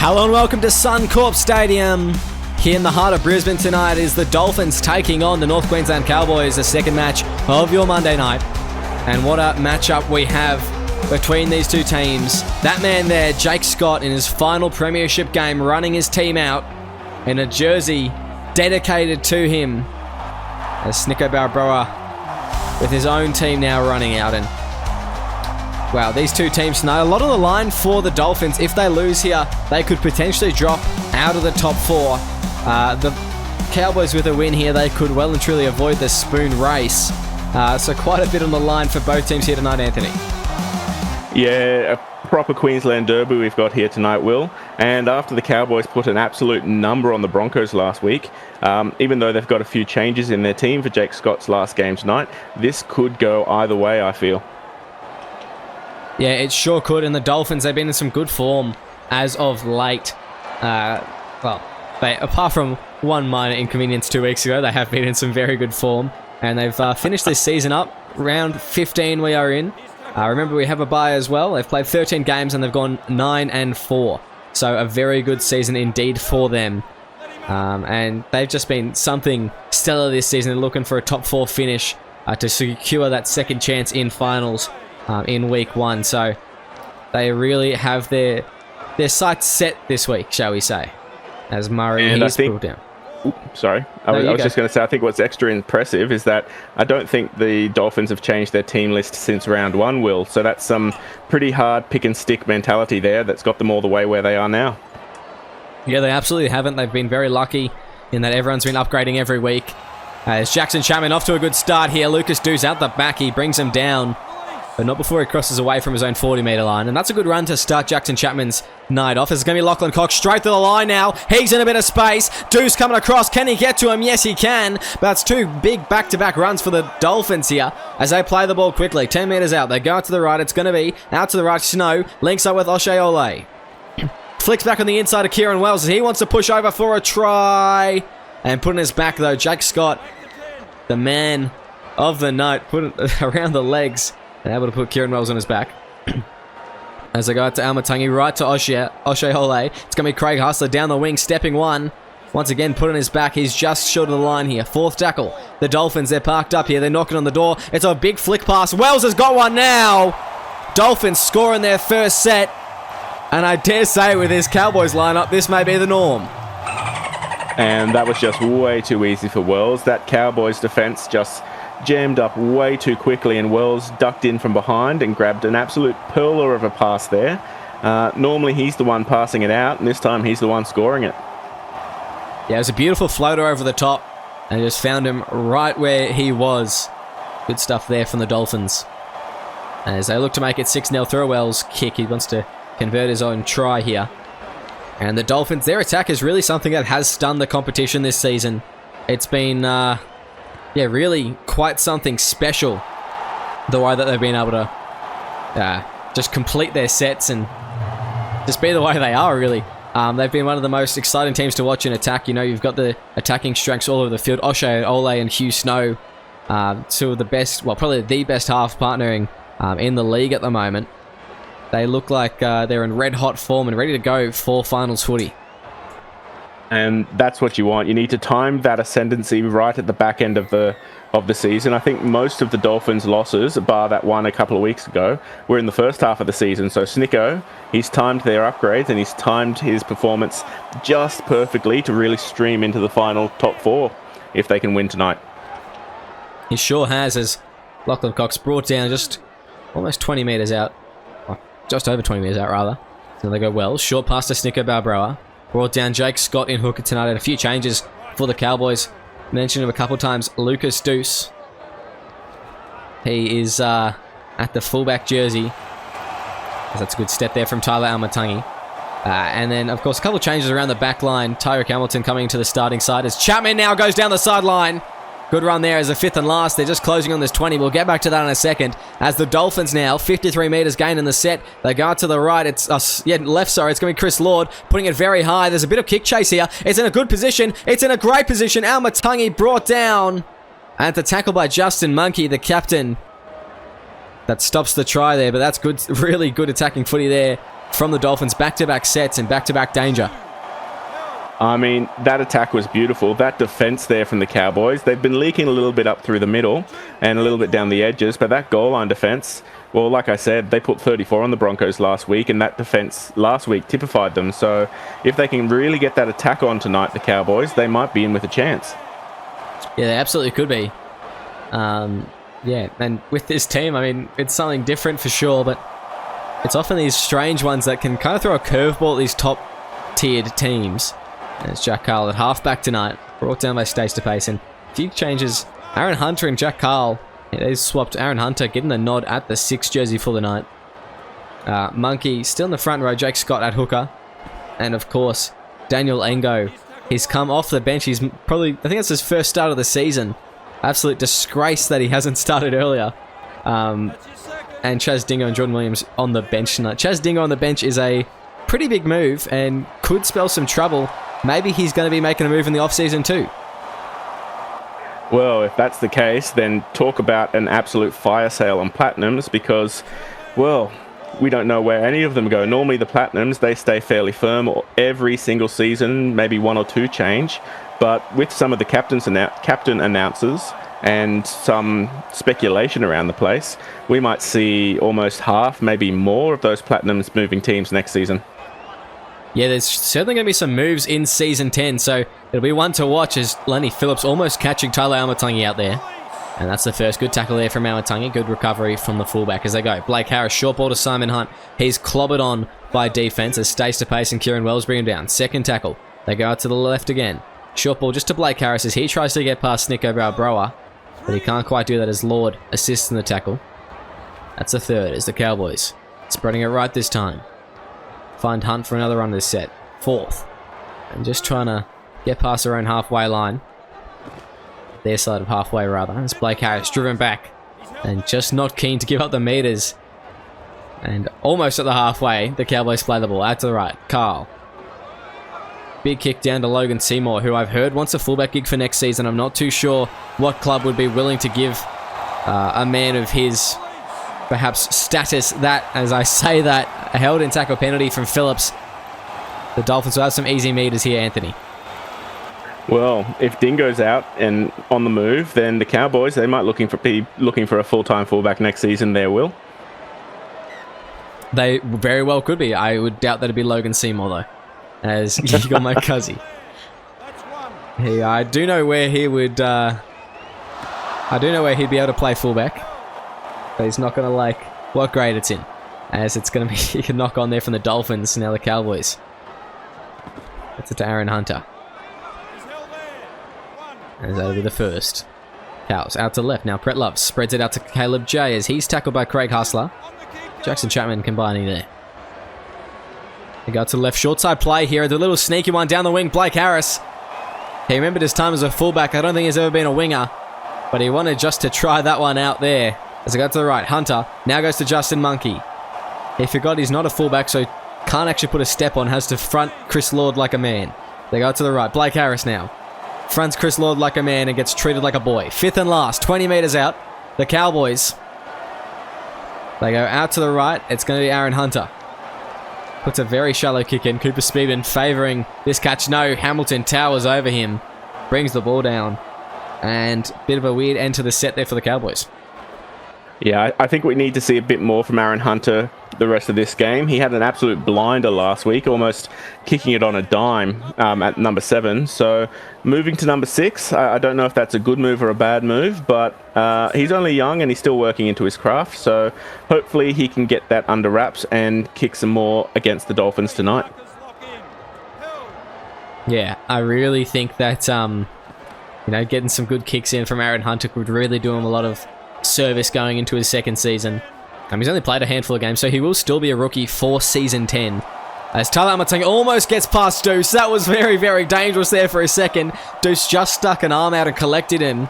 Hello and welcome to Suncorp Stadium. Here in the heart of Brisbane tonight is the Dolphins taking on the North Queensland Cowboys, the second match of your Monday night. And what a matchup we have between these two teams. That man there, Jake Scott, in his final premiership game, running his team out in a jersey dedicated to him. As Snicko Barbroa with his own team now running out. And wow, these two teams tonight, a lot on the line for the Dolphins. If they lose here, they could potentially drop out of the top four. The Cowboys with a win here, they could well and truly avoid the spoon race. So quite a bit on the line for both teams here tonight, Anthony. Yeah, a proper Queensland derby we've got here tonight, Will. And after the Cowboys put an absolute number on the Broncos last week, even though they've got a few changes in their team for Jake Scott's last game tonight, this could go either way, I feel. Yeah, it sure could. And the Dolphins, they've been in some good form as of late. Apart from one minor inconvenience 2 weeks ago, they have been in some very good form. And they've finished this season up. Round 15 we are in. Remember, we have a bye as well. They've played 13 games and they've gone 9-4. So a very good season indeed for them. And they've just been something stellar this season. They're looking for a top 4 finish to secure that second chance in finals in week 1. So they really have their sights set this week, shall we say, as Murray is pulled down. I was just going to say, I think what's extra impressive is that I don't think the Dolphins have changed their team list since round 1, Will. So that's some pretty hard pick and stick mentality there that's got them all the way where they are now. Yeah, they absolutely haven't. They've been very lucky in that everyone's been upgrading every week. As Jackson Chapman off to a good start here. Lucas Dew's out the back. He brings him down, but not before he crosses away from his own 40-metre line. And that's a good run to start Jackson Chapman's night off. It's going to be Lachlan Cox straight to the line now. He's in a bit of space. Dew's coming across. Can he get to him? Yes, he can. But that's two big back-to-back runs for the Dolphins here as they play the ball quickly. 10 metres out. They go out to the right. It's going to be out to the right. Snow links up with O'Shea Ole. Flicks back on the inside of Kieran Wells as he wants to push over for a try. And putting his back, though, Jake Scott, the man of the night, put it around the legs. And able to put Kieran Wells on his back. As they go out to Almatangi, right to O'Shea Ole. It's going to be Craig Hustler down the wing, stepping one. Once again, put on his back. He's just short of the line here. Fourth tackle. The Dolphins, they're parked up here. They're knocking on the door. It's a big flick pass. Wells has got one now. Dolphins scoring their first set. And I dare say with this Cowboys lineup, this may be the norm. And that was just way too easy for Wells. That Cowboys defence just jammed up way too quickly, and Wells ducked in from behind and grabbed an absolute pearler of a pass there. Normally he's the one passing it out, and this time he's the one scoring it. Yeah, it was a beautiful floater over the top, and just found him right where he was. Good stuff there from the Dolphins. As they look to make it 6-0 through a Wells kick. He wants to convert his own try here. And the Dolphins, their attack is really something that has stunned the competition this season. It's been really quite something special, the way that they've been able to just complete their sets and just be the way they are, really. They've been one of the most exciting teams to watch in attack. You know, you've got the attacking strengths all over the field. O'Shea Ole and Hugh Snow, two of the best, well, probably the best half partnering in the league at the moment. They look like they're in red-hot form and ready to go for finals footy. And that's what you want. You need to time that ascendancy right at the back end of the season. I think most of the Dolphins' losses, bar that one a couple of weeks ago, were in the first half of the season. So Snicko, he's timed their upgrades and he's timed his performance just perfectly to really stream into the final top 4 if they can win tonight. He sure has, as Lachlan Cox brought down just almost 20 metres out. Just over 20 metres out, rather. So they go well. Short pass to Snicko Barbroa. Brought down Jake Scott in hooker tonight. And a few changes for the Cowboys. Mentioned him a couple of times. Lucas Deuce. He is at the fullback jersey. That's a good step there from Tyler Almatangi. And then, of course, a couple of changes around the back line. Tyreek Hamilton coming into the starting side as Chapman now goes down the sideline. Good run there as a fifth and last. They're just closing on this 20. We'll get back to that in a second. As the Dolphins now, 53 metres gain in the set. They go out to the right. It's left, sorry. It's going to be Chris Lord putting it very high. There's a bit of kick chase here. It's in a good position. It's in a great position. Almatangi brought down. And the tackle by Justin Monkey, the captain. That stops the try there, but that's good, really good attacking footy there from the Dolphins, back-to-back sets and back-to-back danger. I mean, that attack was beautiful. That defense there from the Cowboys, they've been leaking a little bit up through the middle and a little bit down the edges, but that goal line defense, well, like I said, they put 34 on the Broncos last week, and that defense last week typified them. So if they can really get that attack on tonight, the Cowboys, they might be in with a chance. Yeah, they absolutely could be. Yeah, and with this team, I mean, it's something different for sure, but it's often these strange ones that can kind of throw a curveball at these top-tiered teams. And it's Jack Carl at halfback tonight, brought down by Stace DePace, and a few changes. Aaron Hunter and Jack Carl, they swapped. Aaron Hunter getting the nod at the 6 jersey for the night. Monkey still in the front row, Jake Scott at hooker. And of course, Daniel Engo. He's come off the bench. He's probably, I think that's his first start of the season. Absolute disgrace that he hasn't started earlier. And Chaz Dingo and Jordan Williams on the bench tonight. Chaz Dingo on the bench is a pretty big move and could spell some trouble. Maybe he's going to be making a move in the offseason too. Well, if that's the case, then talk about an absolute fire sale on Platinums because, well, we don't know where any of them go. Normally the Platinums, they stay fairly firm every single season, maybe 1 or 2 change. But with some of the captain announcers and some speculation around the place, we might see almost half, maybe more of those Platinums moving teams next season. Yeah, there's certainly going to be some moves in Season 10, so it'll be one to watch as Lenny Phillips almost catching Tyler Amatangi out there. And that's the first good tackle there from Amatangi. Good recovery from the fullback as they go. Blake Harris, short ball to Simon Hunt. He's clobbered on by defense as Stace DePace and Kieran Wells bring him down. Second tackle. They go out to the left again. Short ball just to Blake Harris as he tries to get past Nico Brower, but he can't quite do that as Lord assists in the tackle. That's a third as the Cowboys spreading it right this time. Find Hunt for another run this set. Fourth. And just trying to get past their own halfway line. Their side of halfway, rather. As Blake Harris driven back. And just not keen to give up the meters. And almost at the halfway, the Cowboys play the ball. Out to the right. Carl. Big kick down to Logan Seymour, who I've heard wants a fullback gig for next season. I'm not too sure what club would be willing to give a man of his perhaps status that, as I say that, a held in tackle penalty from Phillips. The Dolphins will have some easy meters here, Anthony. Well, if Dingo's out and on the move, then the Cowboys, they might be looking for a full-time fullback next season there, Will. They very well could be. I would doubt that it'd be Logan Seymour, though. As you got my cuzzy. Hey, I do know where he would... I do know where he'd be able to play fullback. But he's not going to like what grade it's in. As it's going to be... He can knock on there from the Dolphins, now the Cowboys. That's it to Aaron Hunter. And that'll be the first. Cows out to left. Now Brett Love spreads it out to Caleb J as he's tackled by Craig Hustler. Jackson Chapman combining there. They go to the left, short side play here. The little sneaky one down the wing, Blake Harris. He remembered his time as a fullback. I don't think he's ever been a winger. But he wanted just to try that one out there. As they go to the right, Hunter now goes to Justin Monkey. He forgot he's not a fullback, so can't actually put a step on. Has to front Chris Lord like a man. They go to the right, Blake Harris now. Fronts Chris Lord like a man and gets treated like a boy. Fifth and last, 20 meters out. The Cowboys. They go out to the right. It's going to be Aaron Hunter. Puts a very shallow kick in. Cooper Speedman favouring this catch. No, Hamilton towers over him. Brings the ball down. And bit of a weird end to the set there for the Cowboys. Yeah, I think we need to see a bit more from Aaron Hunter the rest of this game. He had an absolute blinder last week, almost kicking it on a dime at number 7. So moving to number 6, I don't know if that's a good move or a bad move, but he's only young and he's still working into his craft. So hopefully he can get that under wraps and kick some more against the Dolphins tonight. Yeah, I really think that getting some good kicks in from Aaron Hunter could really do him a lot of service going into his second season. He's only played a handful of games, so he will still be a rookie for Season 10. As Tyler Amatangi almost gets past Deuce. That was very, very dangerous there for a second. Deuce just stuck an arm out and collected him.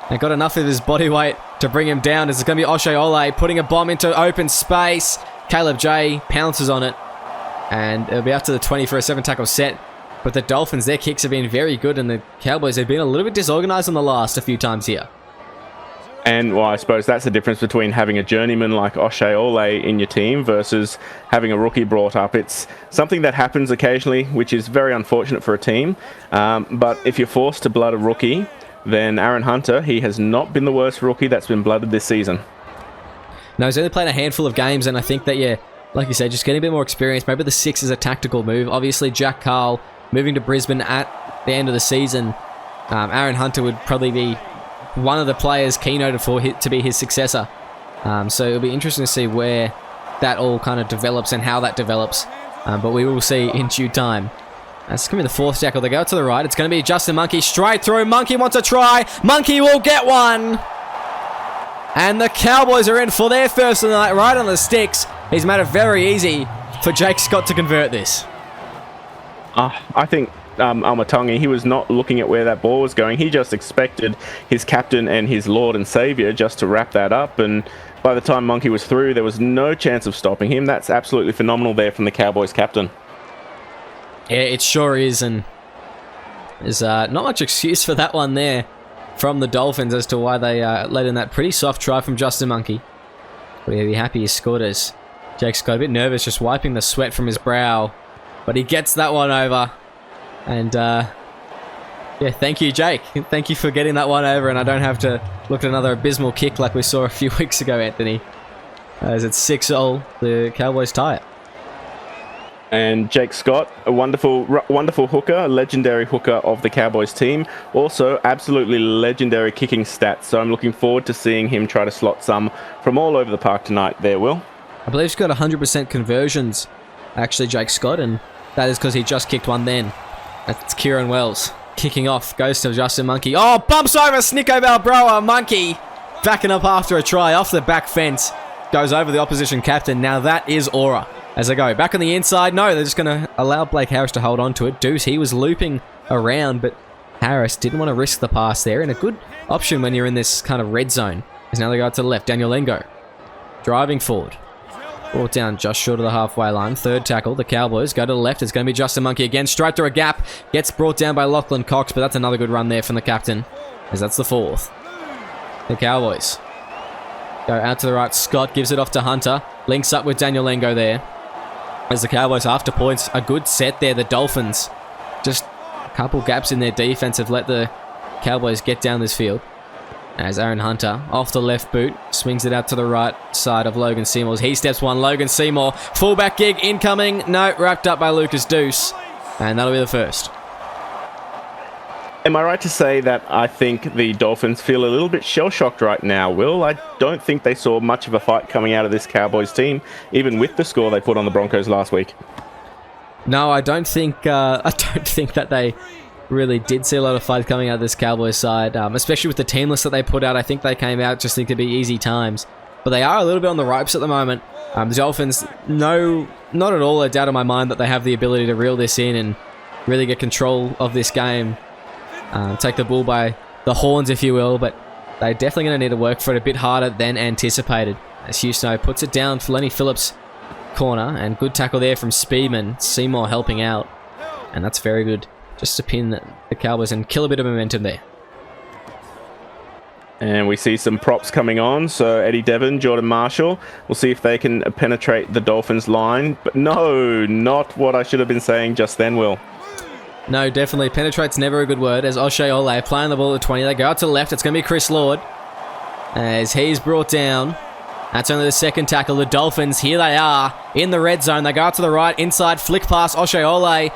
And got enough of his body weight to bring him down. As it's going to be Oshay Ole putting a bomb into open space. Caleb J pounces on it. And it'll be up to the 20 for a 7-tackle set. But the Dolphins, their kicks have been very good, and the Cowboys have been a little bit disorganized on the last a few times here. And well, I suppose that's the difference between having a journeyman like O'Shea Ole in your team versus having a rookie brought up. It's something that happens occasionally, which is very unfortunate for a team. But if you're forced to blood a rookie, then Aaron Hunter, he has not been the worst rookie that's been blooded this season. No, he's only played a handful of games, and I think that, yeah, like you said, just getting a bit more experience. Maybe the 6 is a tactical move. Obviously, Jack Carl moving to Brisbane at the end of the season. Aaron Hunter would probably be one of the players keynoted for to be his successor. So it'll be interesting to see where that all kind of develops and how that develops. But we will see in due time. That's going to be the 4th tackle. They go to the right. It's going to be Justin Monkey straight through. Monkey wants a try. Monkey will get one. And the Cowboys are in for their first of the night right on the sticks. He's made it very easy for Jake Scott to convert this. I think Amatongi, he was not looking at where that ball was going. He just expected his captain and his Lord and Saviour just to wrap that up. And by the time Monkey was through, there was no chance of stopping him. That's absolutely phenomenal there from the Cowboys captain. Yeah, it sure is. And there's not much excuse for that one there from the Dolphins as to why they let in that pretty soft try from Justin Monkey. But he'll be happy he scored as Jake's got a bit nervous, just wiping the sweat from his brow. But he gets that one over. And, yeah, thank you, Jake. Thank you for getting that one over, and I don't have to look at another abysmal kick like we saw a few weeks ago, Anthony. As it's 6-all, the Cowboys tie it. And Jake Scott, a wonderful hooker, a legendary hooker of the Cowboys team. Also, absolutely legendary kicking stats. So I'm looking forward to seeing him try to slot some from all over the park tonight there, Will. I believe he's got 100% conversions, actually, Jake Scott, and that is because he just kicked one then. That's Kieran Wells. Kicking off, goes to Justin Monkey. Oh, bumps over Snicko Balbroa. Monkey backing up after a try off the back fence. Goes over the opposition captain. Now that is aura. As they go back on the inside. No, they're just going to allow Blake Harris to hold on to it. Deuce, he was looping around, but Harris didn't want to risk the pass there. And a good option when you're in this kind of red zone. As now they go to the left. Daniel Lengo driving forward. Brought down just short of the halfway line. 3rd tackle. The Cowboys go to the left. It's going to be Justin Monkey again. Straight through a gap. Gets brought down by Lachlan Cox, but that's another good run there from the captain. As that's the 4th. The Cowboys go out to the right. Scott gives it off to Hunter. Links up with Daniel Lengo there. As the Cowboys after points. A good set there. The Dolphins. Just a couple gaps in their defense have let the Cowboys get down this field. As Aaron Hunter, off the left boot, swings it out to the right side of Logan Seymour. He steps one, Logan Seymour, fullback gig incoming. No, wrapped up by Lucas Deuce. And that'll be the 1st. Am I right to say that I think the Dolphins feel a little bit shell-shocked right now, Will? I don't think they saw much of a fight coming out of this Cowboys team, even with the score they put on the Broncos last week. No, I don't think that they really did see a lot of fight coming out of this Cowboys side, especially with the team list that they put out. I think they came out just think it'd be easy times. But they are a little bit on the ropes at the moment. The Dolphins, no, not at all a doubt in my mind that they have the ability to reel this in and really get control of this game. Take the bull by the horns, if you will, but they're definitely going to need to work for it a bit harder than anticipated. As Houston puts it down for Lenny Phillips' corner, and good tackle there from Speedman. Seymour helping out, and that's very good. Just to pin the Cowboys and kill a bit of momentum there. And we see some props coming on. So Eddie Devon, Jordan Marshall. We'll see if they can penetrate the Dolphins line. But no, not what I should have been saying just then, Will. No, definitely. Penetrate's never a good word. As O'Shea Ole playing the ball at 20. They go out to the left. It's going to be Chris Lord. As he's brought down. That's only the 2nd tackle. The Dolphins, here they are in the red zone. They go out to the right. Inside, flick pass. O'Shea Ole.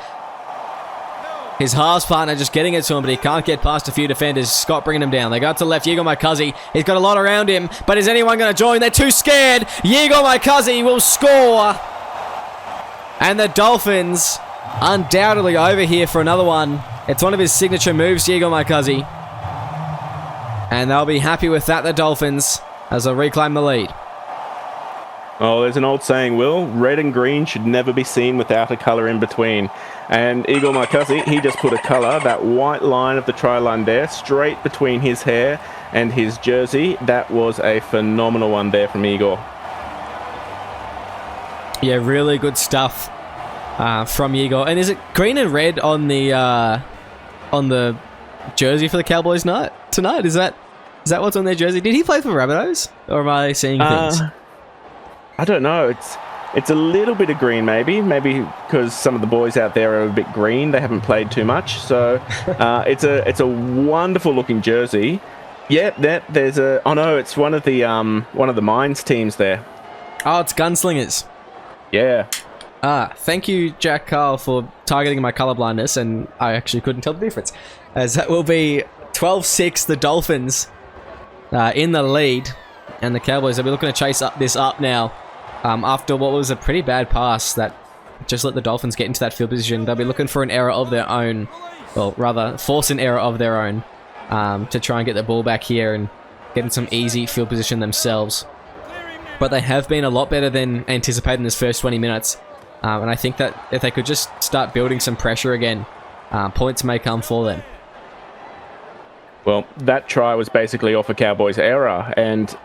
His halves partner just getting it to him, but he can't get past a few defenders. Scott bringing him down. They go to the left. Yigo Maikazi. He's got a lot around him, but is anyone going to join? They're too scared. Yigo Maikazi will score. And the Dolphins undoubtedly over here for another one. It's one of his signature moves, Yigo Maikazi. And they'll be happy with that, the Dolphins, as they'll reclaim the lead. Oh, there's an old saying, Will. Red and green should never be seen without a colour in between. And Igor Marcuzzi, he just put a colour, that white line of the try line there, straight between his hair and his jersey. That was a phenomenal one there from Igor. Yeah, really good stuff from Igor. And is it green and red on the jersey for the Cowboys tonight? Is that Is that what's on their jersey? Did he play for Rabbitohs? Or am I seeing things? I don't know. It's a little bit of green, maybe because some of the boys out there are a bit green. They haven't played too much, so it's a wonderful looking jersey. Yeah, there's a. Oh no, it's one of the Mines teams there. Oh, it's Gunslingers. Yeah. Thank you, Jack Carl, for targeting my colorblindness, and I actually couldn't tell the difference. As that will be 12-6, the Dolphins in the lead, and the Cowboys will be looking to chase this up now after what was a pretty bad pass that just let the Dolphins get into that field position. They'll be looking for an error of their own, well, rather, force an error of their own to try and get the ball back here and get in some easy field position themselves. But they have been a lot better than anticipated in this first 20 minutes. And I think that if they could just start building some pressure again, points may come for them. Well, that try was basically off a Cowboys error, and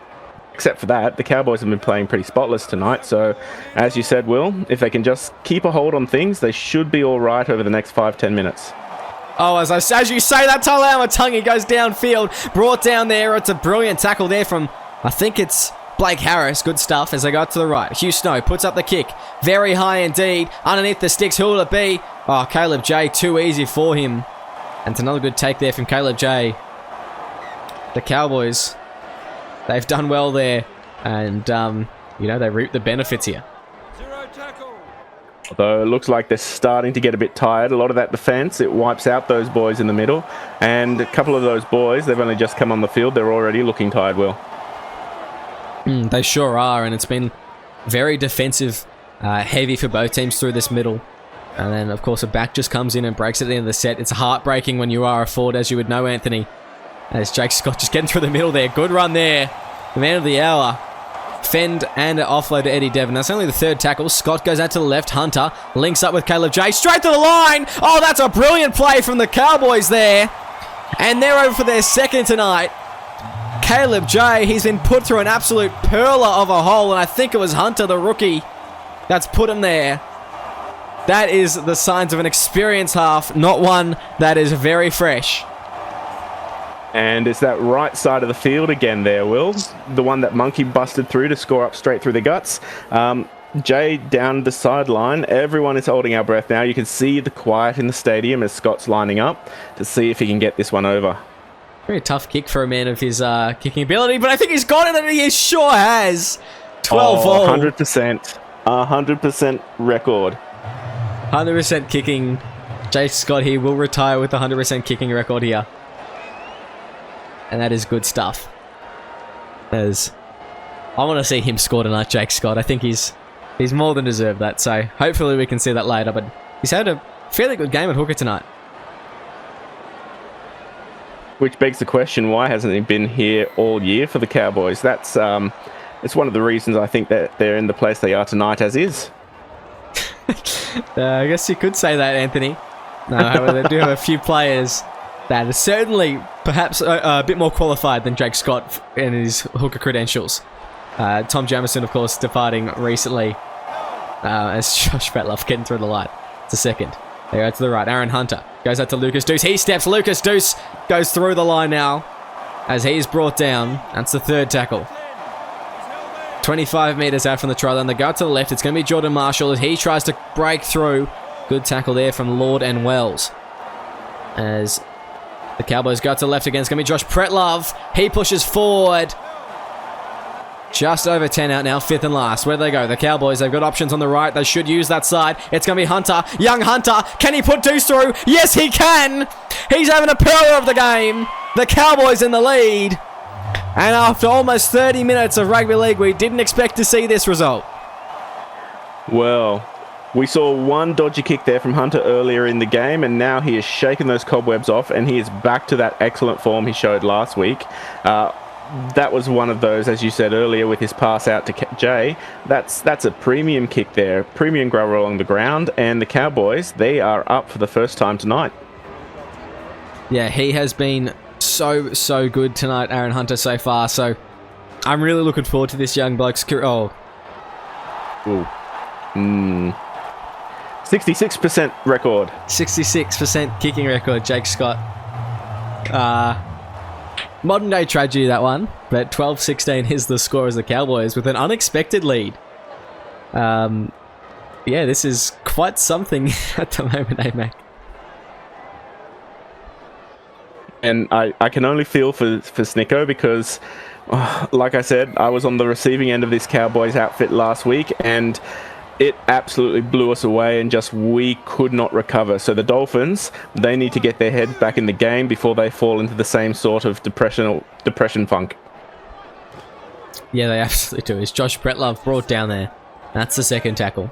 except for that, the Cowboys have been playing pretty spotless tonight. So, as you said, Will, if they can just keep a hold on things, they should be all right over the next 5-10 minutes. Oh, as you say that, Talamatungi goes downfield, brought down there. It's a brilliant tackle there from, I think it's Blake Harris. Good stuff as they go to the right. Hugh Snow puts up the kick. Very high indeed. Underneath the sticks, who will it be? Oh, Caleb J. Too easy for him. And it's another good take there from Caleb J. The Cowboys, they've done well there. And, they reap the benefits here. Although it looks like they're starting to get a bit tired. A lot of that defense, it wipes out those boys in the middle. And a couple of those boys, they've only just come on the field. They're already looking tired, Will. They sure are, and it's been very defensive, heavy for both teams through this middle. And then, of course, a back just comes in and breaks at the end of the set. It's heartbreaking when you are a forward, as you would know, Anthony. As Jake Scott just getting through the middle there. Good run there. The man of the hour. Fend and an offload to Eddie Devon. That's only the third tackle. Scott goes out to the left. Hunter links up with Caleb J. Straight to the line. Oh, that's a brilliant play from the Cowboys there. And they're over for their second tonight. Caleb J, he's been put through an absolute perler of a hole, and I think it was Hunter, the rookie, that's put him there. That is the signs of an experienced half, not one that is very fresh. And it's that right side of the field again there, Will. The one that Monkey busted through to score up straight through the guts. Jay down the sideline. Everyone is holding our breath now. You can see the quiet in the stadium as Scott's lining up to see if he can get this one over. Very tough kick for a man of his kicking ability, but I think he's got it, and he sure has. 12-all. 100%. 100% record. 100% kicking. Jay Scott here will retire with a 100% kicking record here. And that is good stuff. As I want to see him score tonight, Jake Scott. I think he's more than deserved that. So hopefully we can see that later. But he's had a fairly good game at hooker tonight. Which begs the question, why hasn't he been here all year for the Cowboys? That's it's one of the reasons I think that they're in the place they are tonight as is. I guess you could say that, Anthony. No, however, they do have a few players that are certainly perhaps a bit more qualified than Jake Scott in his hooker credentials. Tom Jamison, of course, departing recently as Josh Batloff getting through the line. It's a second. They go to the right. Aaron Hunter goes out to Lucas Deuce. He steps. Lucas Deuce goes through the line now as he's brought down. That's the third tackle. 25 metres out from the try line. They go out to the left. It's going to be Jordan Marshall as he tries to break through. Good tackle there from Lord and Wells. As the Cowboys go to the left again. It's going to be Josh Pretlove. He pushes forward. Just over 10 out now, fifth and last. Where do they go? The Cowboys, they've got options on the right. They should use that side. It's going to be Hunter. Young Hunter. Can he put Deuce through? Yes, he can. He's having a pillar of the game. The Cowboys in the lead. And after almost 30 minutes of rugby league, we didn't expect to see this result. Well, we saw one dodgy kick there from Hunter earlier in the game, and now he has shaken those cobwebs off, and he is back to that excellent form he showed last week. That was one of those, as you said earlier, with his pass out to Jay. That's a premium kick there, premium grubber along the ground, and the Cowboys, they are up for the first time tonight. Yeah, he has been so good tonight, Aaron Hunter, so far. So I'm really looking forward to this young bloke's career. Oh. 66% record. 66% kicking record, Jake Scott. Modern day tragedy, that one. But 12-16 is the score as the Cowboys with an unexpected lead. Yeah, this is quite something at the moment, Mac. And I can only feel for Snicko because, like I said, I was on the receiving end of this Cowboys outfit last week, and it absolutely blew us away, and just we could not recover. So the Dolphins, they need to get their heads back in the game before they fall into the same sort of depression funk. Yeah, they absolutely do. It's Josh Bretlove brought down there. That's the second tackle.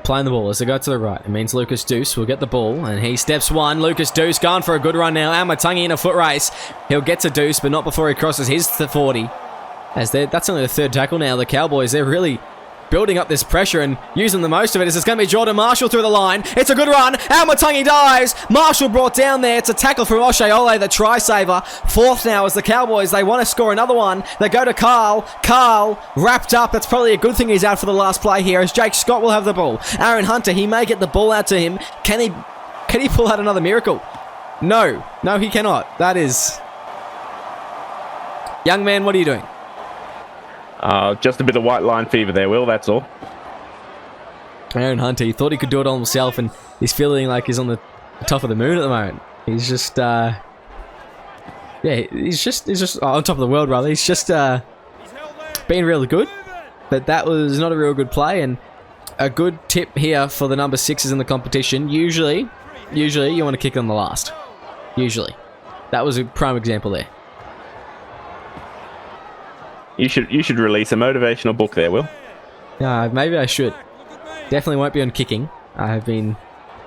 Playing the ball as they go to the right. It means Lucas Deuce will get the ball, and he steps one. Lucas Deuce going for a good run now. Amatangi in a foot race. He'll get to Deuce, but not before he crosses his 40. That's only the third tackle now. The Cowboys, they're really building up this pressure and using the most of it. It's going to be Jordan Marshall through the line. It's a good run. Amatangi dives. Marshall brought down there. It's a tackle from Oshaole, the try saver. Fourth now as the Cowboys, they want to score another one. They go to Carl. Carl wrapped up. That's probably a good thing he's out for the last play here as Jake Scott will have the ball. Aaron Hunter, he may get the ball out to him. Can he pull out another miracle? No, he cannot. That is... Young man, what are you doing? Just a bit of white line fever there, Will, that's all. Aaron Hunter, he thought he could do it all himself, and he's feeling like he's on the top of the moon at the moment. He's just, he's just on top of the world, rather. He's just being really good, but that was not a real good play, and a good tip here for the number 6s in the competition. Usually you want to kick on the last. Usually. That was a prime example there. You should release a motivational book there, Will. Yeah, maybe I should. Definitely won't be on kicking. Don't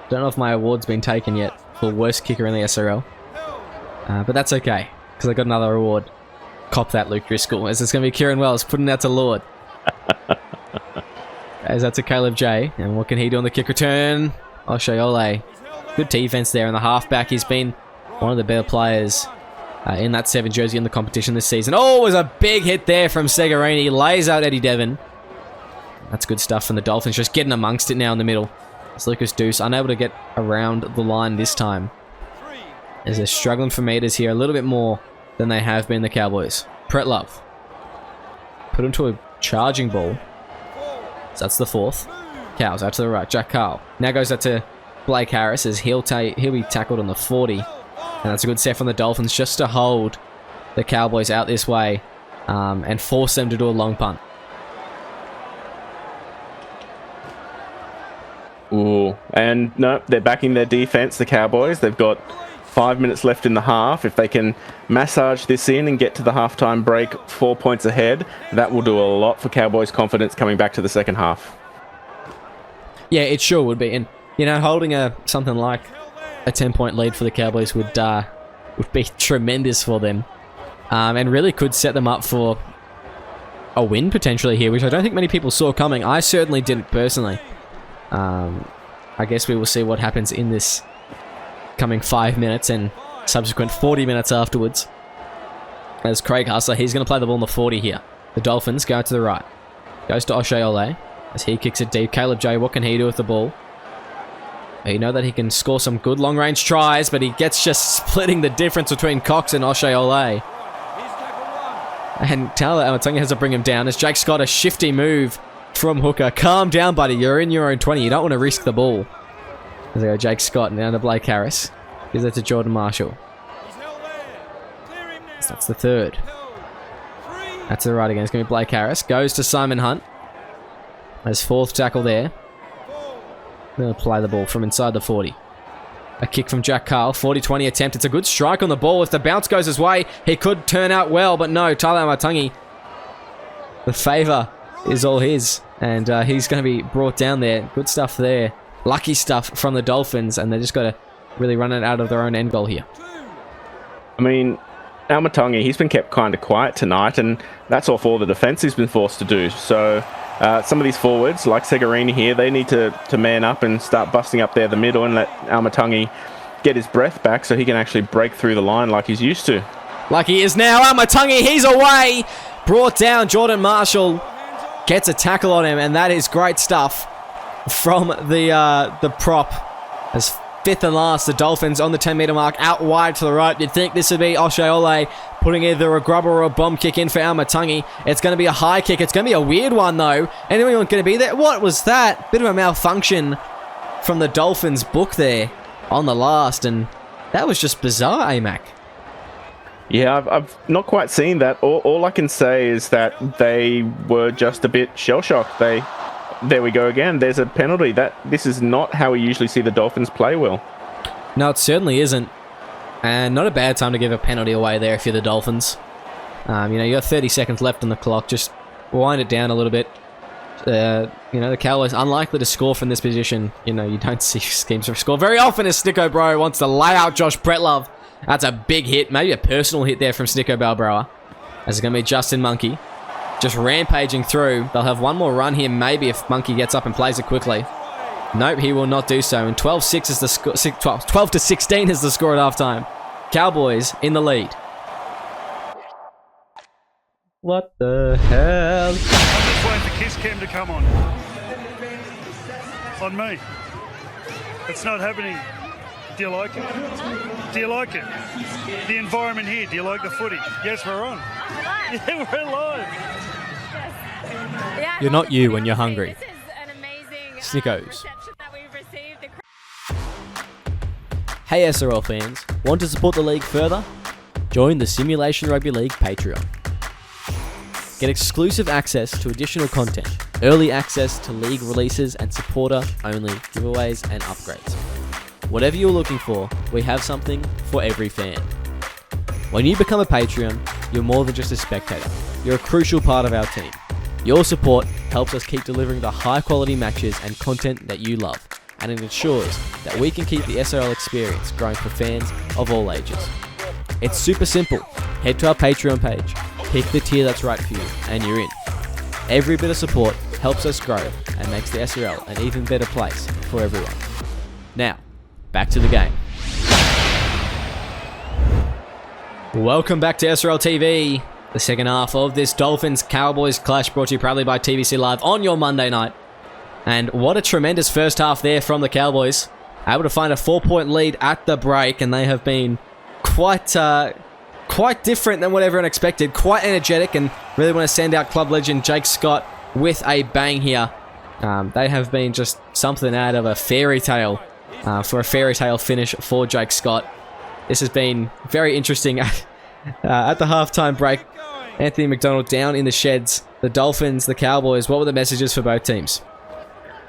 know if my award's been taken yet for worst kicker in the SRL. But that's okay, because I got another award. Cop that, Luke Driscoll. As it's going to be Kieran Wells putting that to Lord. As that's a Caleb J. And what can he do on the kick return? Oshaole. Good defense there in the halfback. He's been one of the better players in that 7 jersey in the competition this season. Oh, it was a big hit there from Segarini. Lays out Eddie Devon. That's good stuff from the Dolphins. Just getting amongst it now in the middle. It's Lucas Deuce unable to get around the line this time, as they're struggling for meters here a little bit more than they have been the Cowboys. Bretlove. Put him to a charging ball. So that's the 4th. Cows out to the right. Jack Carl. Now goes out to Blake Harris as he'll be tackled on the 40. And that's a good set from the Dolphins just to hold the Cowboys out this way and force them to do a long punt. Ooh, and no, they're backing their defense, the Cowboys. They've got 5 minutes left in the half. If they can massage this in and get to the halftime break 4 points ahead, that will do a lot for Cowboys' confidence coming back to the second half. Yeah, it sure would be. And, holding something like a 10-point lead for the Cowboys would be tremendous for them, and really could set them up for a win potentially here, which I don't think many people saw coming. I certainly didn't personally. I guess we will see what happens in this coming 5 minutes and subsequent 40 minutes afterwards. As Craig Hustler, he's going to play the ball in the 40 here. The Dolphins go to the right. Goes to Oshaole as he kicks it deep. Caleb J, what can he do with the ball? You know that he can score some good long-range tries, but he gets just splitting the difference between Cox and Oshaole. And Tyler Amatunga has to bring him down as Jake Scott, a shifty move from hooker. Calm down, buddy. You're in your own 20. You don't want to risk the ball. As they go Jake Scott and down to Blake Harris. Gives it to Jordan Marshall. So that's the 3rd. That's the right again. It's going to be Blake Harris. Goes to Simon Hunt. As 4th tackle there. Going to play the ball from inside the 40. A kick from Jack Carl. 40-20 attempt. It's a good strike on the ball. If the bounce goes his way, he could turn out well. But no, Tyler Amatangi, the favour is all his. And he's going to be brought down there. Good stuff there. Lucky stuff from the Dolphins. And they just got to really run it out of their own end goal here. I mean, Amatangi, he's been kept kind of quiet tonight. And that's all for the defence he's been forced to do. So some of these forwards, like Segarini here, they need to man up and start busting up there the middle and let Amatangi get his breath back so he can actually break through the line like he's used to. Like he is now. Amatangi, he's away. Brought down. Jordan Marshall gets a tackle on him, and that is great stuff from the prop. As fifth and last, the Dolphins on the 10-metre mark, out wide to the right. You'd think this would be Oshaole putting either a grubber or a bomb kick in for Amatangi. It's going to be a high kick. It's going to be a weird one, though. Anyone going to be there? What was that? Bit of a malfunction from the Dolphins book there on the last, and that was just bizarre, AMAC. Yeah, I've not quite seen that. All I can say is that they were just a bit shell-shocked. There we go again. There's a penalty. This is not how we usually see the Dolphins play, Will. No, it certainly isn't. And not a bad time to give a penalty away there if you're the Dolphins. You got 30 seconds left on the clock. Just wind it down a little bit. The Cowboys unlikely to score from this position. You don't see schemes for score very often as Snicko Bro wants to lay out Josh Bretlove. That's a big hit. Maybe a personal hit there from Snicko Balbroa. As it's going to be Justin Monkey. Just rampaging through. They'll have one more run here, maybe, if Monkey gets up and plays it quickly. Nope, he will not do so. And 12-6 is the score. 12-16 is the score at halftime. Cowboys in the lead. What the hell? I'm just waiting for Kiss Cam to come on. On me. It's not happening. Do you like it? Do you like it? The environment here. Do you like the footy? Yes, we're on. Yeah, we're live. You're not you when you're hungry. This is an amazing Snickos. reception that we've received. Hey SRL fans, want to support the league further? Join the Simulation Rugby League Patreon. Get exclusive access to additional content, early access to league releases and supporter-only giveaways and upgrades. Whatever you're looking for, we have something for every fan. When you become a Patreon, you're more than just a spectator. You're a crucial part of our team. Your support helps us keep delivering the high-quality matches and content that you love, and it ensures that we can keep the SRL experience growing for fans of all ages. It's super simple. Head to our Patreon page, pick the tier that's right for you, and you're in. Every bit of support helps us grow and makes the SRL an even better place for everyone. Now, back to the game. Welcome back to SRL TV, the second half of this Dolphins-Cowboys clash brought to you proudly by TVC Live on your Monday night. And what a tremendous first half there from the Cowboys. Able to find a 4-point lead at the break, and they have been quite different than what everyone expected. Quite energetic, and really want to send out club legend Jake Scott with a bang here. They have been just something out of a fairy tale for a fairy tale finish for Jake Scott. This has been very interesting at the halftime break. Anthony McDonald down in the sheds. The Dolphins, the Cowboys, what were the messages for both teams?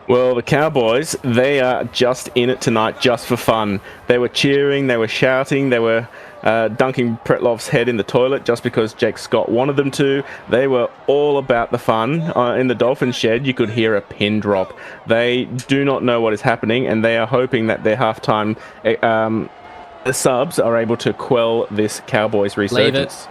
Well, the Cowboys, they are just in it tonight just for fun. They were cheering, they were shouting, they were dunking Pretlov's head in the toilet just because Jake Scott wanted them to. They were all about the fun. In the Dolphins shed, you could hear a pin drop. They do not know what is happening, and they are hoping that their halftime subs are able to quell this Cowboys resurgence.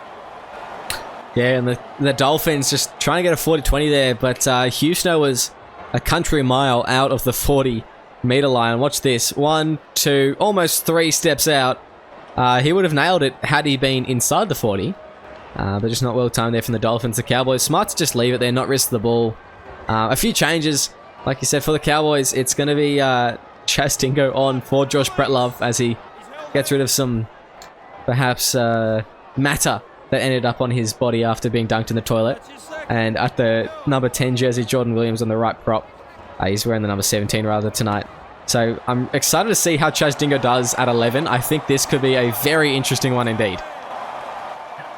Yeah, and the Dolphins just trying to get a 40-20 there, but Houston was a country mile out of the 40-meter line. Watch this. 1, 2, almost 3 steps out. He would have nailed it had he been inside the 40. But just not well timed there from the Dolphins. The Cowboys, smart to just leave it there, not risk the ball. A few changes, like you said, for the Cowboys. It's going to be Chaz Dingo on for Josh Bretlove as he gets rid of some, perhaps, matter that ended up on his body after being dunked in the toilet. And at the number 10 jersey, Jordan Williams on the right prop. He's wearing the number 17 rather tonight. So I'm excited to see how Chaz Dingo does at 11. I think this could be a very interesting one indeed.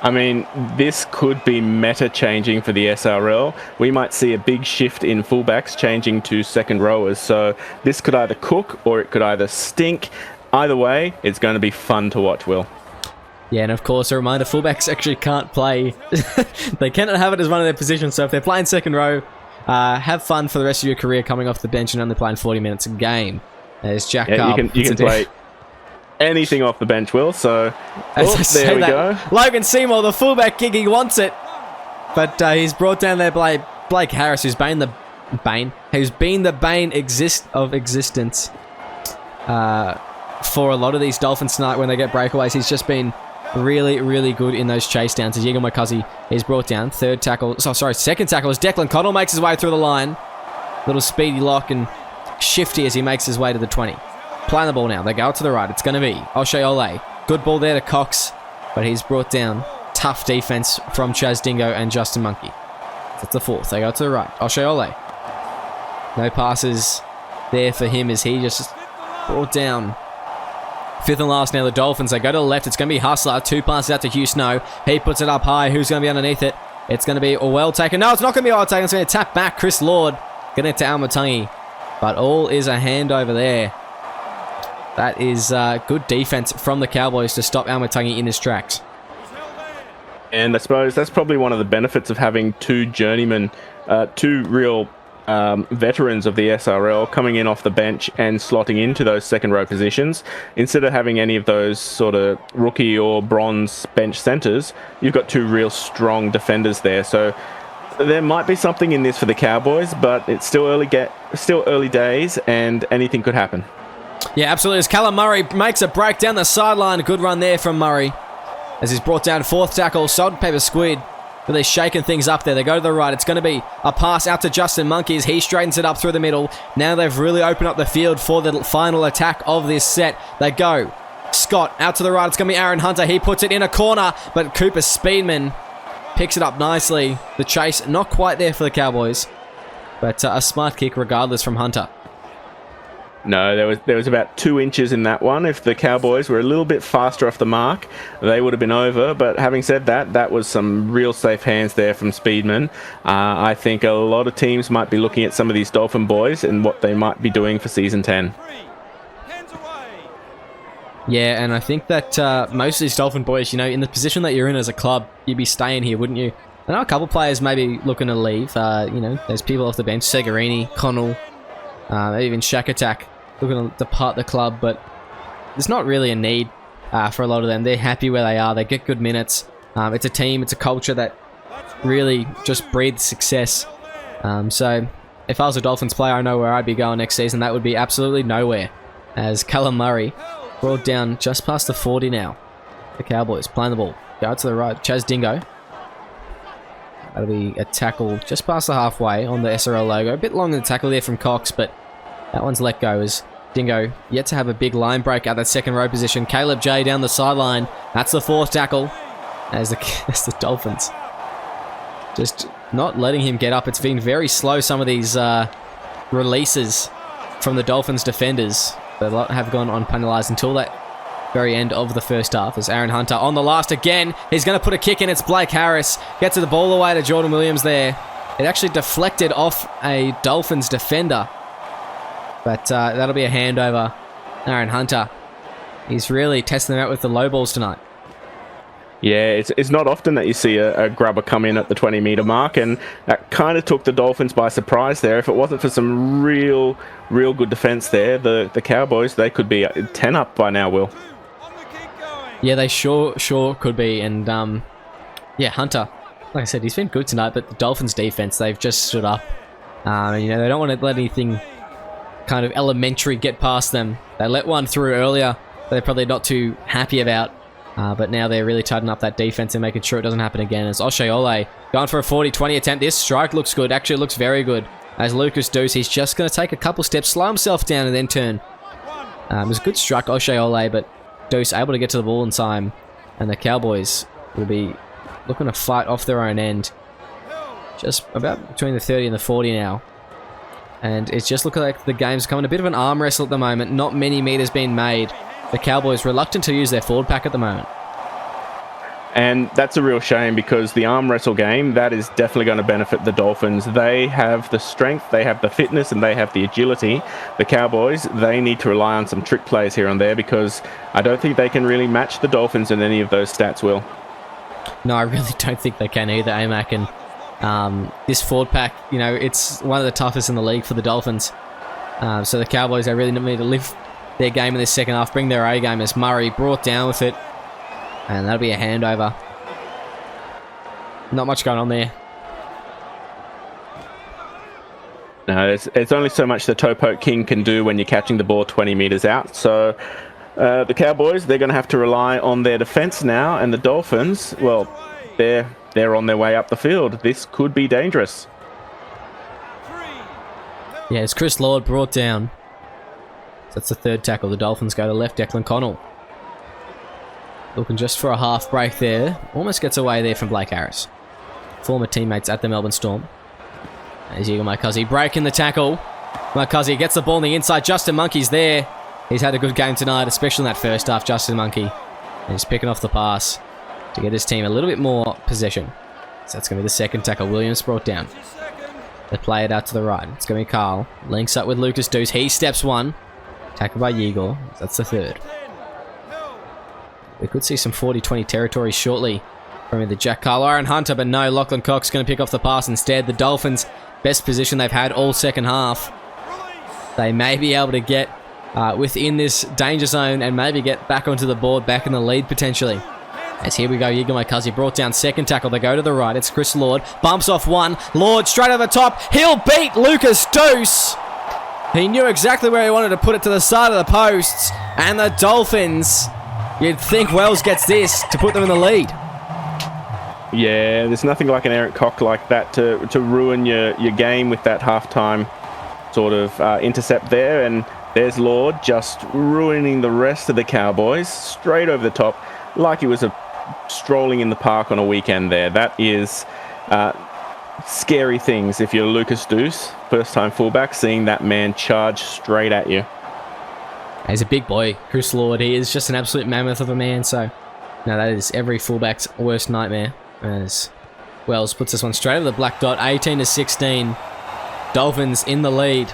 I mean, this could be meta-changing for the SRL. We might see a big shift in fullbacks changing to second rowers. So this could either cook or it could either stink. Either way, it's going to be fun to watch, Will. Yeah, and of course, a reminder, fullbacks actually can't play. They cannot have it as one of their positions. So if they're playing second row, have fun for the rest of your career coming off the bench and only playing 40 minutes a game. There's Jack Carp. You can play anything off the bench, Will. So, there we go. Logan Seymour, the fullback kick, he wants it. But he's brought down there by Blake Harris, who's been the bane of existence for a lot of these Dolphins tonight when they get breakaways. He's just been really, really good in those chase downs. As Yigal Mokazi is brought down. Second tackle as Declan Connell makes his way through the line. Little speedy lock and shifty as he makes his way to the 20. playing the ball now. They go out to the right. It's going to be Oshiole. Good ball there to Cox, but he's brought down. Tough defense from Chaz Dingo and Justin Monkey. That's the fourth. They go to the right. Oshiole. No passes there for him as he just brought down. Fifth and last now, the Dolphins. They go to the left. It's going to be Hustler. 2 passes out to Hugh Snow. He puts it up high. Who's going to be underneath it? It's going to be a well taken. No, it's not going to be well taken. It's going to tap back. Chris Lord. Getting it to Almatangi. But all is a handover there. That is good defense from the Cowboys to stop Almatangi in his tracks. And I suppose that's probably one of the benefits of having two journeymen, two real veterans of the SRL coming in off the bench and slotting into those second row positions. Instead of having any of those sort of rookie or bronze bench centers, you've got two real strong defenders there. So there might be something in this for the Cowboys, but it's still early days and anything could happen. Yeah, absolutely. As Callum Murray makes a break down the sideline. A good run there from Murray. As he's brought down fourth tackle, Salt Paper Squid. But they're shaking things up there. They go to the right. It's going to be a pass out to Justin Monkeys. He straightens it up through the middle. Now they've really opened up the field for the final attack of this set. They go. Scott out to the right. It's going to be Aaron Hunter. He puts it in a corner, but Cooper Speedman picks it up nicely. The chase not quite there for the Cowboys, but a smart kick regardless from Hunter. No, there was about 2 inches in that one. If the Cowboys were a little bit faster off the mark, they would have been over. But having said that, that was some real safe hands there from Speedman. I think a lot of teams might be looking at some of these Dolphin boys and what they might be doing for Season 10. Yeah, and I think that most of these Dolphin boys, in the position that you're in as a club, you'd be staying here, wouldn't you? I know a couple players maybe looking to leave. There's people off the bench, Segarini, Connell, maybe even Shack Attack, looking to depart the club, but there's not really a need for a lot of them. They're happy where they are. They get good minutes. It's a team. It's a culture that really just breathes success. So if I was a Dolphins player, I know where I'd be going next season. That would be absolutely nowhere. As Callum Murray brought down just past the 40 now. The Cowboys playing the ball. Go out to the right. Chaz Dingo. That'll be a tackle just past the halfway on the SRL logo. A bit long in the tackle there from Cox, but that one's let go as Dingo yet to have a big line break at that second row position. Caleb J down the sideline. That's the fourth tackle. As the Dolphins just not letting him get up. It's been very slow, some of these releases from the Dolphins defenders. They have gone unpenalised until that very end of the first half. As Aaron Hunter on the last again. He's going to put a kick in. It's Blake Harris. Gets the ball away to Jordan Williams there. It actually deflected off a Dolphins defender. But that'll be a handover. Aaron Hunter. He's really testing them out with the low balls tonight. Yeah, it's not often that you see a grubber come in at the 20-metre mark, and that kind of took the Dolphins by surprise there. If it wasn't for some real good defence there, the Cowboys, they could be 10 up by now, Will. Yeah, they sure could be. And, Hunter, like I said, he's been good tonight, but the Dolphins' defence, they've just stood up. They don't want to let anything kind of elementary get past them. They let one through earlier they're probably not too happy about. But now they're really tightening up that defense and making sure it doesn't happen again. As Oshiole going for a 40-20 attempt. This strike looks good. Actually looks very good. As Lucas Deuce, he's just going to take a couple steps, slow himself down and then turn. It was a good strike, Oshiole, but Deuce able to get to the ball in time. And the Cowboys will be looking to fight off their own end. Just about between the 30 and the 40 now. And it's just looking like the game's becoming a bit of an arm wrestle at the moment. Not many meters being made. The Cowboys reluctant to use their forward pack at the moment. And that's a real shame because the arm wrestle game, that is definitely going to benefit the Dolphins. They have the strength, they have the fitness, and they have the agility. The Cowboys, they need to rely on some trick plays here and there because I don't think they can really match the Dolphins in any of those stats, Will. No, I really don't think they can either, AMAC. And this forward pack, it's one of the toughest in the league for the Dolphins. So the Cowboys, they really need to live their game in this second half, bring their A game as Murray brought down with it. And that'll be a handover. Not much going on there. No, it's only so much the toe poke king can do when you're catching the ball 20 metres out. So the Cowboys, they're going to have to rely on their defence now. And the Dolphins, well, they're on their way up the field. This could be dangerous. Yeah, it's Chris Lord brought down. That's the third tackle. The Dolphins go to left. Declan Connell looking just for a half break there. Almost gets away there from Blake Harris. Former teammates at the Melbourne Storm. As Eagle Marcuzzi breaking the tackle. Marcuzzi gets the ball on the inside. Justin Monkey's there. He's had a good game tonight, especially in that first half, Justin Monkey. And he's picking off the pass to get his team a little bit more possession. So that's going to be the second tackle. Williams brought down. They play it out to the right. It's going to be Carl. Links up with Lucas Deuce. He steps one. Tackled by Yegor. That's the third. We could see some 40-20 territory shortly from either Jack Carl or Aaron Hunter, but no, Lachlan Cox going to pick off the pass instead. The Dolphins, best position they've had all second half. They may be able to get within this danger zone and maybe get back onto the board, back in the lead potentially. As here we go, Eagle Marcuzzi brought down second tackle. They go to the right. It's Chris Lord. Bumps off one. Lord straight over the top. He'll beat Lucas Deuce. He knew exactly where he wanted to put it, to the side of the posts. And the Dolphins, you'd think Wells gets this to put them in the lead. Yeah, there's nothing like an Eric Cock like that to ruin your game with that halftime sort of intercept there. And there's Lord just ruining the rest of the Cowboys straight over the top, like he was strolling in the park on a weekend there. That is scary things if you're Lucas Deuce, first-time fullback, seeing that man charge straight at you. He's a big boy, Chris Lord. He is just an absolute mammoth of a man. So, no, that is every fullback's worst nightmare. As Wells puts this one straight over the black dot, 18-16. Dolphins in the lead.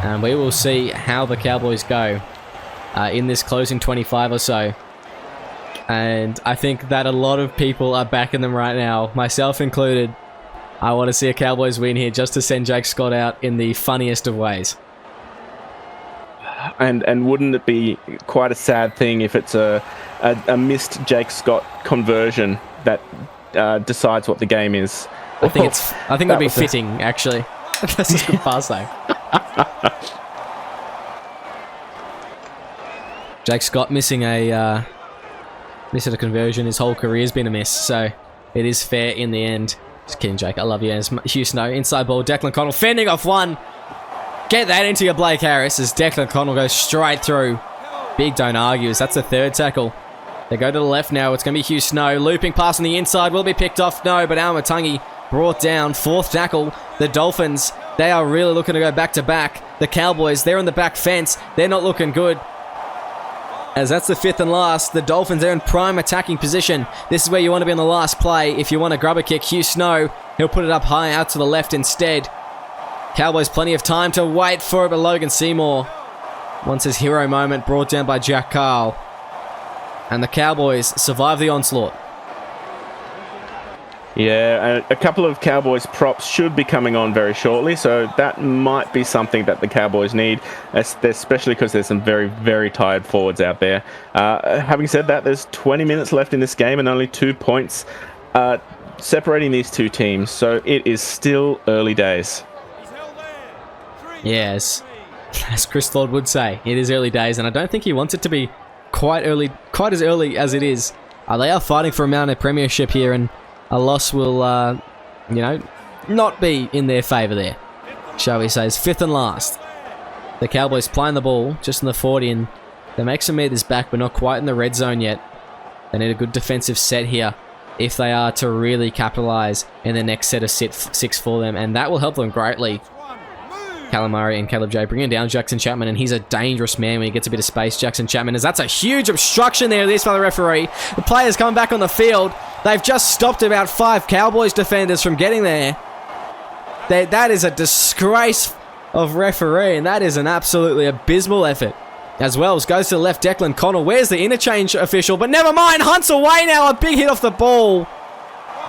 And we will see how the Cowboys go in this closing 25 or so. And I think that a lot of people are backing them right now, myself included. I want to see a Cowboys win here just to send Jake Scott out in the funniest of ways. And wouldn't it be quite a sad thing if it's a missed Jake Scott conversion that decides what the game is? I think that'd be fitting, actually. That's a good pass, though. Jake Scott missing a conversion. His whole career's been a miss, so it is fair in the end. Just kidding, Jake. I love you. As Hugh Snow, inside ball. Declan Connell fending off one. Get that into your Blake Harris as Declan Connell goes straight through. Big don't argue as that's the third tackle. They go to the left now. It's going to be Hugh Snow. Looping pass on the inside. Will be picked off. No, but Al Matangi brought down. Fourth tackle. The Dolphins, they are really looking to go back to back. The Cowboys, they're on the back fence. They're not looking good. As that's the fifth and last. The Dolphins are in prime attacking position. This is where you want to be on the last play. If you want to grab a kick, Hugh Snow, he'll put it up high out to the left instead. Cowboys plenty of time to wait for it, but Logan Seymour wants his hero moment, brought down by Jack Carl. And the Cowboys survive the onslaught. Yeah, a couple of Cowboys props should be coming on very shortly, so that might be something that the Cowboys need, especially because there's some very, very tired forwards out there. Having said that, there's 20 minutes left in this game and only 2 points separating these two teams, so it is still early days. Yes, as Chris Lord would say, it is early days, and I don't think he wants it to be quite as early as it is. They are fighting for a Mountain Premiership here, and a loss will, not be in their favour there, shall we say. It's fifth and last. The Cowboys playing the ball just in the 40, and they make some meters back, but not quite in the red zone yet. They need a good defensive set here if they are to really capitalise in the next set of six for them, and that will help them greatly. Callum Murray and Caleb J bringing down Jackson Chapman, and he's a dangerous man when he gets a bit of space. Jackson Chapman, as that's a huge obstruction there, this by the referee. The players coming back on the field. They've just stopped about 5 Cowboys defenders from getting there. That is a disgrace of referee, and that is an absolutely abysmal effort. As Wells goes to the left, Declan Connell. Where's the interchange official? But never mind, Hunt's away now. A big hit off the ball.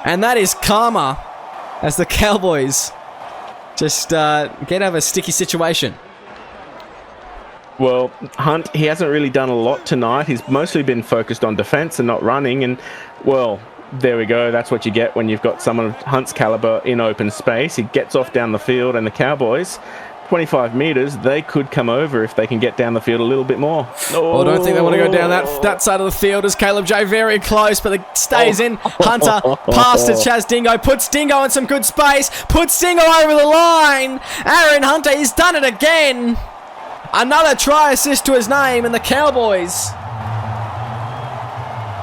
And that is karma as the Cowboys just get out of a sticky situation. Well, Hunt, he hasn't really done a lot tonight. He's mostly been focused on defense and not running. And, well, there we go. That's what you get when you've got someone of Hunt's caliber in open space. He gets off down the field, and the Cowboys, 25 meters, they could come over if they can get down the field a little bit more. Oh, I don't think they want to go down that side of the field as Caleb J very close, but it stays in. Hunter, pass to Chaz Dingo, puts Dingo in some good space, puts Dingo over the line. Aaron Hunter, he's done it again. Another try assist to his name, and the Cowboys,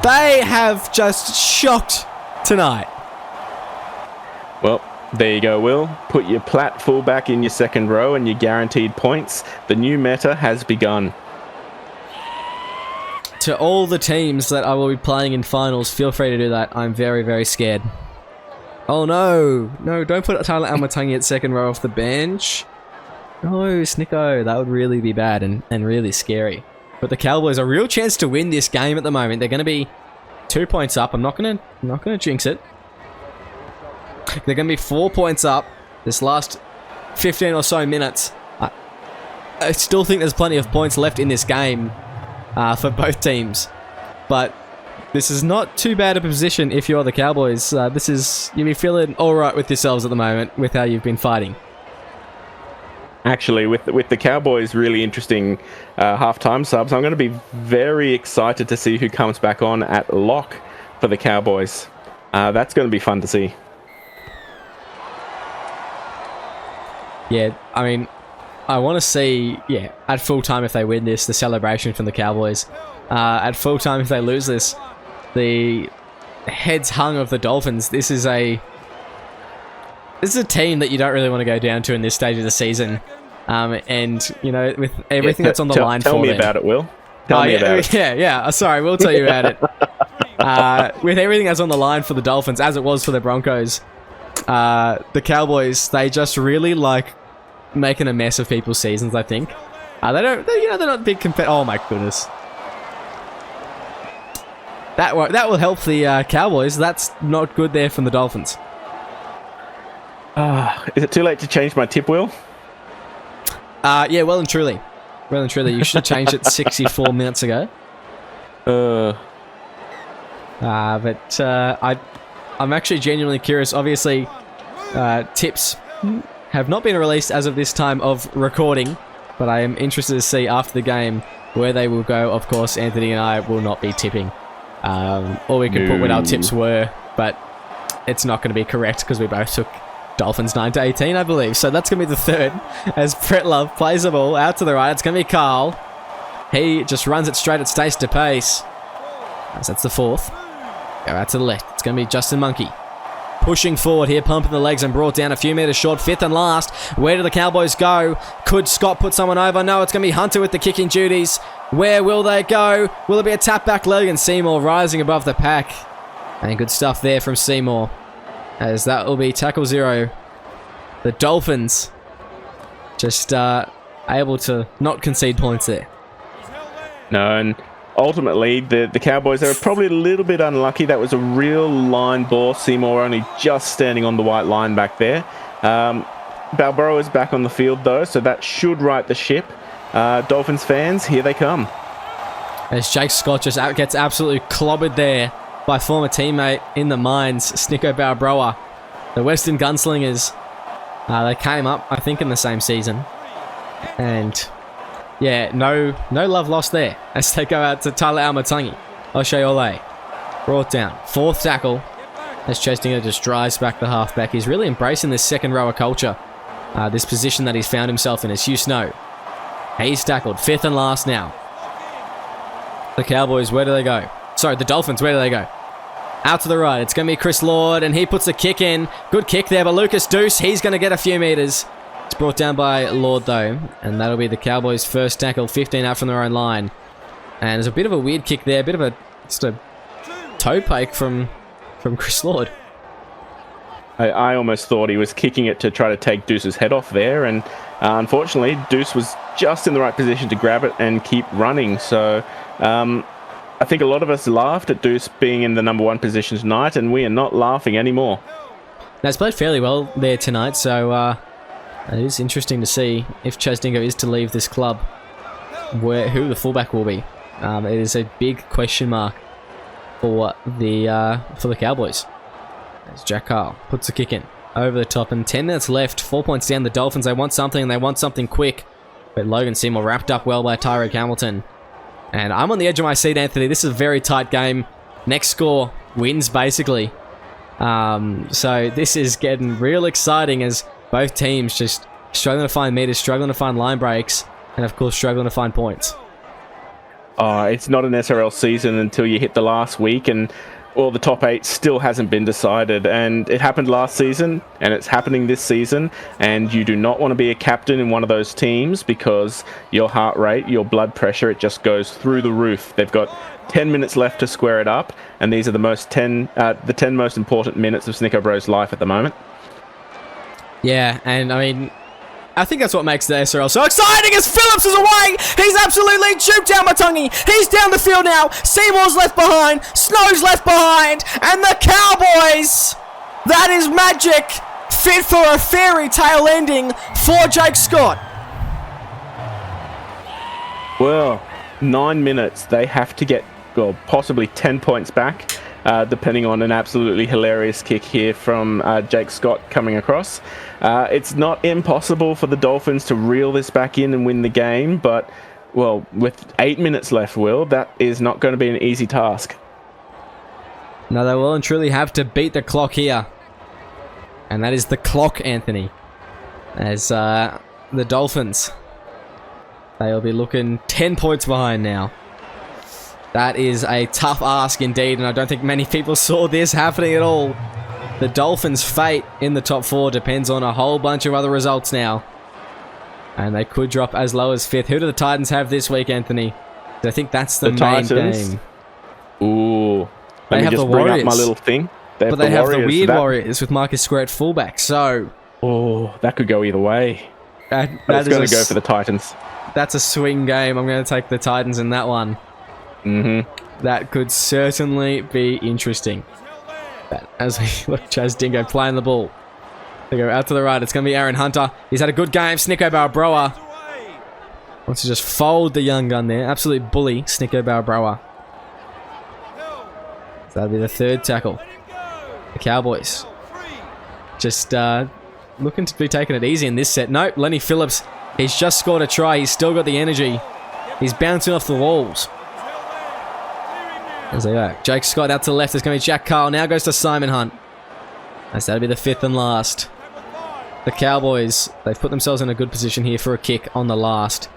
they have just shocked tonight. Well, there you go, Will. Put your Platt fullback in your second row and you're guaranteed points. The new meta has begun. To all the teams that I will be playing in finals, feel free to do that. I'm very, very scared. Oh no. No, don't put Tyler Almatangi at second row off the bench. No, Snicko. That would really be bad and really scary. But the Cowboys, a real chance to win this game at the moment. They're going to be 2 points up. I'm not gonna jinx it. They're going to be 4 points up this last 15 or so minutes. I still think there's plenty of points left in this game for both teams. But this is not too bad a position if you're the Cowboys. You'll be feeling alright with yourselves at the moment with how you've been fighting. Actually, with the Cowboys' really interesting halftime subs, I'm going to be very excited to see who comes back on at lock for the Cowboys. That's going to be fun to see. Yeah, I mean, I want to see, at full time if they win this, the celebration from the Cowboys. At full time if they lose this, the heads hung of the Dolphins. This is a team that you don't really want to go down to in this stage of the season. And, you know, with everything that's on the line for them. Tell me about it, Will. Tell me about it. Yeah. Sorry, we'll tell you about it. With everything that's on the line for the Dolphins, as it was for the Broncos, the Cowboys, they just really like making a mess of people's seasons, I think. They're not big oh my goodness. That will help the Cowboys. That's not good there from the Dolphins. Is it too late to change my tip, Will? Yeah, well and truly. Well and truly. You should have changed it 64 minutes ago. But I'm actually genuinely curious. Obviously, tips have not been released as of this time of recording, but I am interested to see after the game where they will go. Of course, Anthony and I will not be tipping. Or we could put what our tips were, but it's not going to be correct because we both took Dolphins 9-18, I believe. So that's going to be the third as Brett Love plays the ball out to the right. It's going to be Carl. He just runs it straight at Stace to pace. As that's the fourth. Go out to the left. It's going to be Justin Monkey. Pushing forward here, pumping the legs and brought down a few metres short. Fifth and last. Where do the Cowboys go? Could Scott put someone over? No, it's going to be Hunter with the kicking duties. Where will they go? Will it be a tap back leg? And Seymour rising above the pack. And good stuff there from Seymour. As that will be tackle 0. The Dolphins just able to not concede points there. No, and ultimately, the Cowboys are probably a little bit unlucky. That was a real line ball. Seymour only just standing on the white line back there. Balborough is back on the field, though, so that should right the ship. Dolphins fans, here they come. As Jake Scott just gets absolutely clobbered there by former teammate in the mines, Snicko Balborough. The Western Gunslingers, they came up, I think, in the same season. And yeah, no love lost there as they go out to Tyler Almatangi. O'Shea Ole brought down. Fourth tackle as Chestinger just drives back the halfback. He's really embracing this second rower culture. This position that he's found himself in as Hugh Snow. He's tackled. Fifth and last now. The Cowboys, where do they go? Sorry, the Dolphins, where do they go? Out to the right. It's going to be Chris Lord, and he puts a kick in. Good kick there, but Lucas Deuce, he's going to get a few metres. It's brought down by Lord, though, and that'll be the Cowboys' first tackle, 15 out from their own line. And there's a bit of a weird kick there, a bit of just a toe pike from Chris Lord. I almost thought he was kicking it to try to take Deuce's head off there, and unfortunately, Deuce was just in the right position to grab it and keep running. So I think a lot of us laughed at Deuce being in the number 1 position tonight, and we are not laughing anymore. Now, it's played fairly well there tonight, so it is interesting to see if Chestingo is to leave this club, who the fullback will be. It is a big question mark for the Cowboys. As Jack Carl puts a kick in over the top, and 10 minutes left, 4 points down. The Dolphins, they want something, and they want something quick. But Logan Seymour wrapped up well by Tyreek Hamilton. And I'm on the edge of my seat, Anthony. This is a very tight game. Next score wins, basically. So this is getting real exciting as both teams just struggling to find meters, struggling to find line breaks. and of course struggling to find points. It's not an SRL season until you hit the last week, and the top 8 still hasn't been decided. And it happened last season, and it's happening this season. And you do not want to be a captain in one of those teams, because your heart rate, your blood pressure, it just goes through the roof. They've got 10 minutes left to square it up, and these are the 10 most important minutes of Snicko Bro's life at the moment. Yeah, and I mean, I think that's what makes the SRL so exciting as Phillips is away. He's absolutely duped Almatungi. He's down the field now. Seymour's left behind. Snow's left behind. And the Cowboys, that is magic, fit for a fairy tale ending for Jake Scott. Well, 9 minutes. They have to get possibly 10 points back, depending on an absolutely hilarious kick here from Jake Scott coming across. It's not impossible for the Dolphins to reel this back in and win the game, but, well, with 8 minutes left, Will, that is not going to be an easy task. No, they will and truly have to beat the clock here. And that is the clock, Anthony. As the Dolphins, they'll be looking 10 points behind now. That is a tough ask indeed, and I don't think many people saw this happening at all. The Dolphins' fate in the top 4 depends on a whole bunch of other results now. And they could drop as low as 5th. Who do the Titans have this week, Anthony? I think that's the main Titans game. Ooh. They have the bring Warriors. up my little thing. But they have the weird Warriors with Marcus Square at fullback, so... Oh, that could go either way. But it's going to go for the Titans. That's a swing game. I'm going to take the Titans in that one. Mm-hmm. That could certainly be interesting. But as we look, Chaz Dingo playing the ball. They go out to the right. It's going to be Aaron Hunter. He's had a good game. Snicko Balbroa wants to just fold the young gun there. Absolute bully, Snicko Balbroa. So that'll be the 3rd tackle. The Cowboys just looking to be taking it easy in this set. Nope, Lenny Phillips, he's just scored a try. He's still got the energy. He's bouncing off the walls. As they go. Jake Scott out to the left. There's going to be Jack Carl. Now goes to Simon Hunt. As that'll be the 5th and last. The Cowboys, they've put themselves in a good position here for a kick on the last.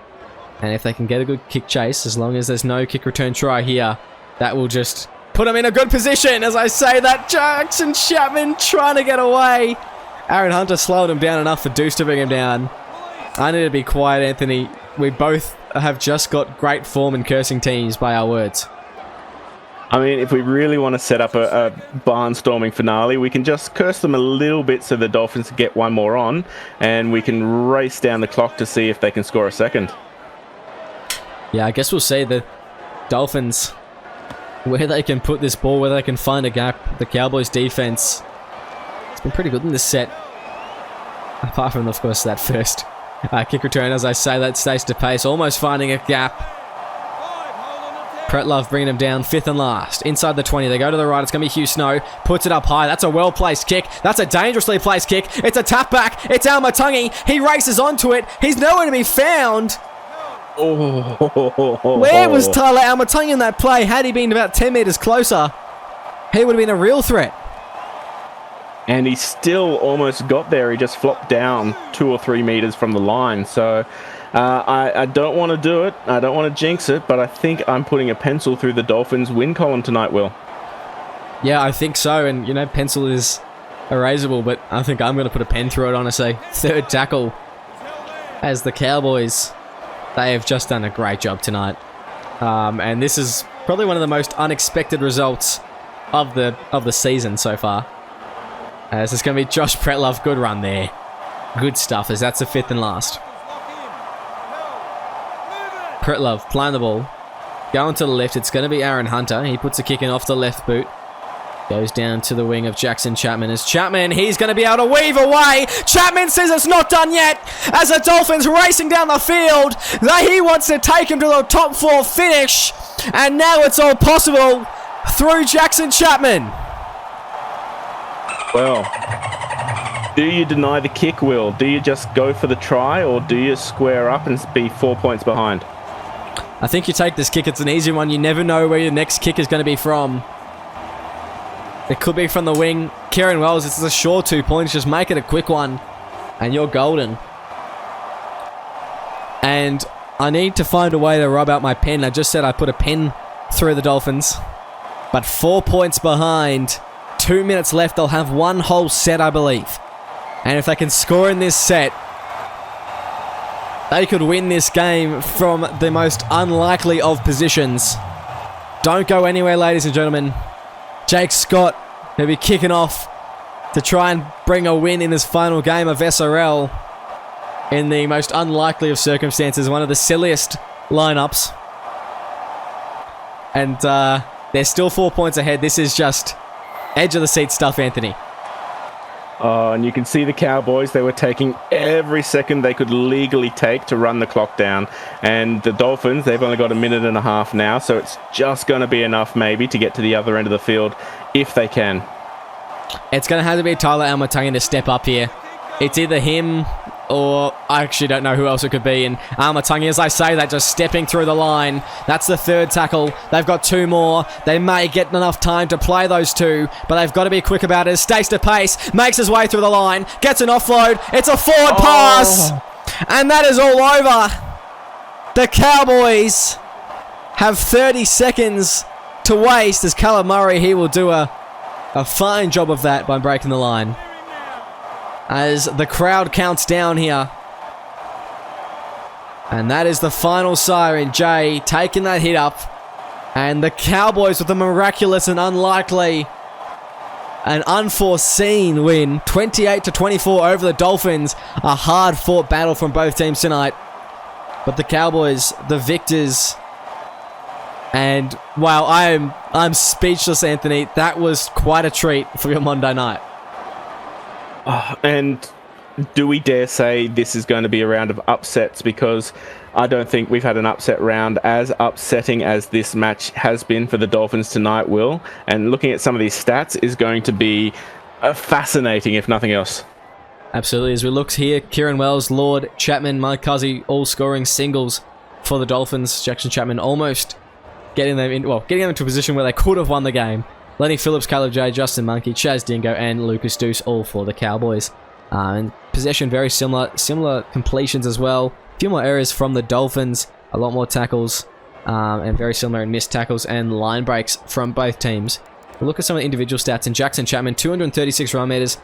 And if they can get a good kick chase, as long as there's no kick return try here, that will just put them in a good position. As I say that, Jackson Chapman trying to get away. Aaron Hunter slowed him down enough for Deuce to bring him down. I need to be quiet, Anthony. We both have just got great form in cursing teams by our words. I mean, if we really want to set up a barnstorming finale, we can just curse them a little bit so the Dolphins can get one more on, and we can race down the clock to see if they can score a second. Yeah, I guess we'll see the Dolphins, where they can put this ball, where they can find a gap. The Cowboys' defense, it's been pretty good in this set. Apart from, of course, that first kick return. As I say, that stays to pace, almost finding a gap. Pretlove bringing him down, 5th and last. Inside the 20, they go to the right. It's going to be Hugh Snow. Puts it up high. That's a well-placed kick. That's a dangerously placed kick. It's a tap back. It's Almatungi. He races onto it. He's nowhere to be found. Where was Tyler Almatungi in that play? Had he been about 10 metres closer, he would have been a real threat. And he still almost got there. He just flopped down 2 or 3 metres from the line. So... I don't want to do it. I don't want to jinx it, but I think I'm putting a pencil through the Dolphins' win column tonight, Will. Yeah, I think so. And, you know, pencil is erasable, but I think I'm going to put a pen through it, honestly. 3rd tackle as the Cowboys. They have just done a great job tonight. And this is probably one of the most unexpected results of the season so far. As it's going to be Josh Pretlove. Good run there. Good stuff, as that's the 5th and last. Pretlove playing the ball. Going to the left. It's going to be Aaron Hunter. He puts a kick in off the left boot. Goes down to the wing of Jackson Chapman. As Chapman, he's going to be able to weave away. Chapman says it's not done yet. As the Dolphins racing down the field. He wants to take him to the top 4 finish. And now it's all possible through Jackson Chapman. Well, do you deny the kick, Will? Do you just go for the try, or do you square up and be 4 points behind? I think you take this kick. It's an easy one. You never know where your next kick is going to be from. It could be from the wing. Kieran Wells, it's a sure 2 points. Just make it a quick one, and you're golden. And I need to find a way to rub out my pen. I just said I put a pen through the Dolphins. But 4 points behind. 2 minutes left. They'll have one whole set, I believe. And if they can score in this set, they could win this game from the most unlikely of positions. Don't go anywhere, ladies and gentlemen. Jake Scott will be kicking off to try and bring a win in his final game of SRL in the most unlikely of circumstances, one of the silliest lineups. And they're still 4 points ahead. This is just edge of the seat stuff, Anthony. Oh, and you can see the Cowboys, they were taking every second they could legally take to run the clock down. And the Dolphins, they've only got a minute and a half now, so it's just going to be enough maybe to get to the other end of the field if they can. It's going to have to be Tyler Almatangi to step up here. It's either him or I actually don't know who else it could be. And Almatangi, as I say that, just stepping through the line. That's the third tackle. They've got 2 more. They may get enough time to play those 2, but they've got to be quick about it. Stays to pace, makes his way through the line, gets an offload. It's a forward pass. And that is all over. The Cowboys have 30 seconds to waste as Callum Murray, he will do a fine job of that by breaking the line. As the crowd counts down here. And that is the final siren. Jay taking that hit up. And the Cowboys with a miraculous and unlikely and unforeseen win. 28-24 over the Dolphins. A hard-fought battle from both teams tonight. But the Cowboys, the victors. And wow, I'm speechless, Anthony. That was quite a treat for your Monday night. And do we dare say this is going to be a round of upsets? Because I don't think we've had an upset round as upsetting as this match has been for the Dolphins tonight, Will. And looking at some of these stats is going to be fascinating, if nothing else. Absolutely. As we look here, Kieran Wells, Lord, Chapman, Mike Cuzzy, all scoring singles for the Dolphins. Jackson Chapman almost getting them into a position where they could have won the game. Lenny Phillips, Caleb J, Justin Monkey, Chaz Dingo, and Lucas Deuce, all for the Cowboys. And possession, very similar completions as well. A few more errors from the Dolphins, a lot more tackles, and very similar in missed tackles and line breaks from both teams. We'll look at some of the individual stats. And Jackson Chapman, 236 run meters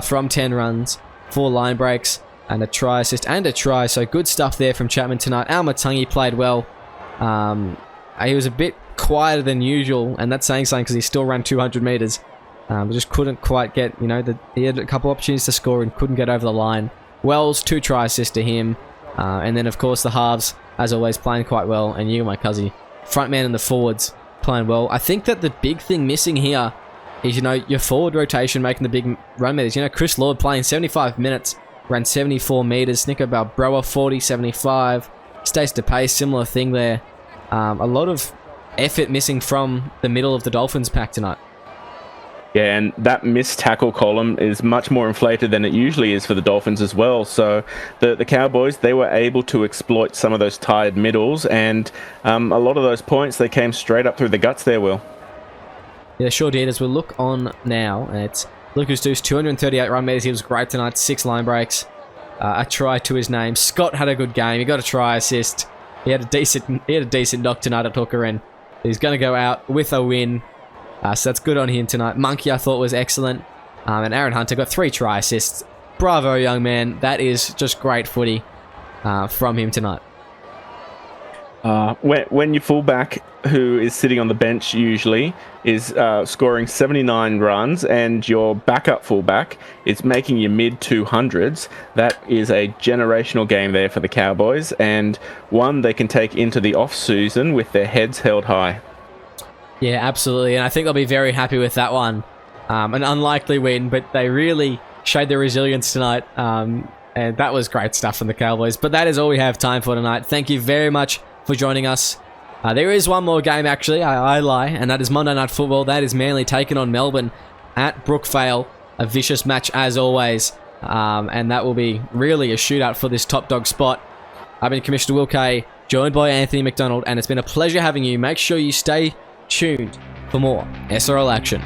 from 10 runs, 4 line breaks, and a try assist and a try. So good stuff there from Chapman tonight. Almatangi played well. He was a bit quieter than usual, and that's saying something because he still ran 200 meters. But just couldn't quite get, he had a couple opportunities to score and couldn't get over the line. Wells, 2 try assists to him. And then, of course, the halves, as always, playing quite well. And you, my Cuzzy, front man and the forwards playing well. I think that the big thing missing here is, your forward rotation making the big run meters. Chris Lord playing 75 minutes, ran 74 meters. Nico Balbroa, 40, 75. Stays to pace, similar thing there. A lot of effort missing from the middle of the Dolphins pack tonight. Yeah, and that missed tackle column is much more inflated than it usually is for the Dolphins as well. So the Cowboys, they were able to exploit some of those tired middles, and a lot of those points, they came straight up through the guts there, Will. Yeah, sure did. As we look on now, and it's Lucas Deuce, 238 run meters. He was great tonight, 6 line breaks, a try to his name. Scott had a good game. He got a try assist. He had a decent knock tonight at hooker, and he's going to go out with a win. So that's good on him tonight. Monkey, I thought, was excellent. And Aaron Hunter got 3 try assists. Bravo, young man. That is just great footy from him tonight. When your fullback, who is sitting on the bench usually, is scoring 79 runs, and your backup fullback is making your mid-200s, that is a generational game there for the Cowboys, and one they can take into the off-season with their heads held high. Yeah, absolutely, and I think they'll be very happy with that one. An unlikely win, but they really showed their resilience tonight, and that was great stuff from the Cowboys. But that is all we have time for tonight. Thank you very much for joining us. There is one more game, actually. I lie, and that is Monday Night Football. That is Manly taking on Melbourne at Brookvale. A vicious match, as always, and that will be really a shootout for this top dog spot. I've been Commissioner Will Kay, joined by Anthony McDonald, and it's been a pleasure having you. Make sure you stay tuned for more SRL action.